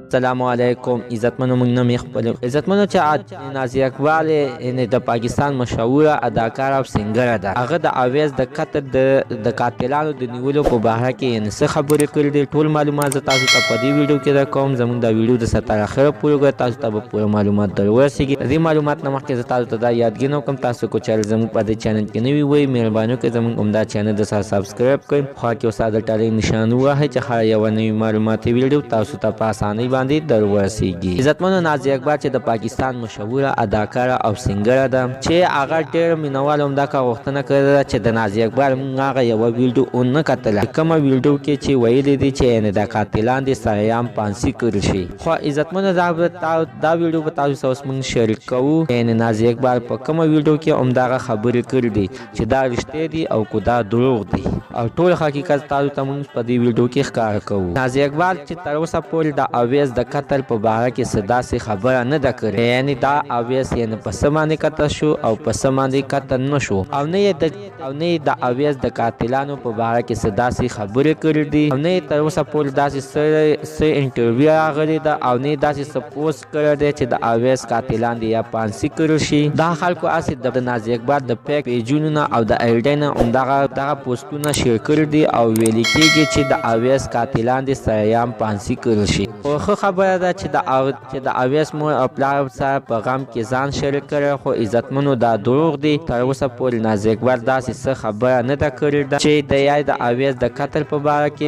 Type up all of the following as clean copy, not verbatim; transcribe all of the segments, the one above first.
السلام علیکم عزتمنو موږ نن خپل عزتمنو چې نازي اقبال د پاکستان مشهوره اداکار او سنگر ده. هغه د اویز د قتل د قاتلانو د نیولو په باره کې څه خبرې کړې دي. ټول معلومات زه تاسو ته په دې ویډیو کې درکوم. زموږ د ویډیو د ستر اخره پورې تاسو ته به پوره معلومات درورسیږي. د دې معلومات نه مخکې زه تاسو ته دا یادګینه کوم تاسو کو چې زموږ په دې چینل کې نوی وي مهرباني وکړئ زموږ عمده چینل د سره سبسکرایب کړئ. خو کې اوسه د ټاله نشان وهئ چې هر یو نوی معلوماتي ویډیو تاسو ته په اسانۍ باندې درورسیږي. عزتمنو نازي اقبال چې د پاکستان مشهوره اداکاره او سنگر ده چې هغه ډېر مینوال هم دا غوښتنه کړې ده چې د نازي اقبال موږ هغه یوه ویډیو ونه کتله کومه ویډیو کې چې ویلي دي چې د قاتلان د سرعام پانسي کړل شي. خو عزتمنو دا ویډیو به تاسو سره موږ شریک کوو. نازي اقبال په کومه ویډیو کې همدغه خبرې کړې دي چې دا رښتیا دي او که دا دروغ دي او ټول حقیقت تاسو ته موږ په دې ویډیو کې ښکاره کوو. نازي اقبال چې تر اوسه پورې د اویز د قتل په باره کې څه داسې خبره نه ده کړې، یعنې دا اویز یعنې په څه باندې قتل شو او په څه باندې قتل نه شو، او نه یې د اویز د قاتلانو په باره کې څه داسې خبرې کړې دي، او نه یې تر اوسه پورې داسې څه انټرویو راغلی ده، او نه یې داسې څه پوسټ کړی دی چې د اویز قاتلان دي یا پانسي کړل شي. دا خلکو هسې د نازي اقبال د پیک پیجونو نه او د ایډۍ نه همدغه پوسټونه شیر کړي دي او ویل کېږي چې د اویز قاتلان دي سرعام پانسي کړل شي. خو ښه خبره ده چې د اویز مور او پلار سره په غم کې ځان شریک کړی. خو عزتمنو دا دروغ دي. تر اوسه پورې نازي اقبال داسې څه خبره نه ده کړې ده چې د یا د اویز د قتل په باره کې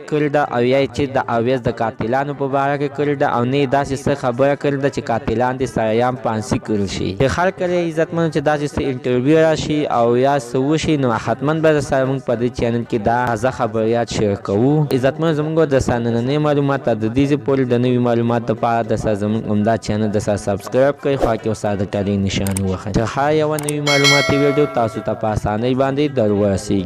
کړې ده او یا چې د اویز د قاتلانو په باره کې کړې ده، او نه یې داسې څه خبره کړې ده چې قاتلان دي سرعام پانسي کړل شي. چې خلک عزتمنو چې داسې څه انټرویو راشي او یا څه وشي نو حتما به سره موږ په دې چینل کې دا تازه خبریات شیر کوو. عزتمنو زموږ د نننۍ معلومات د دې پورې د نوي معلومات لپاره د سره زموږ عمده چینل د سره سبسکرایب کړئ. خوا کې اوسه د ټلې نشان ووهئ چې هر یوه نوي معلوماتي ویډیو تاسو ته په اسانۍ باندې درورسیږي.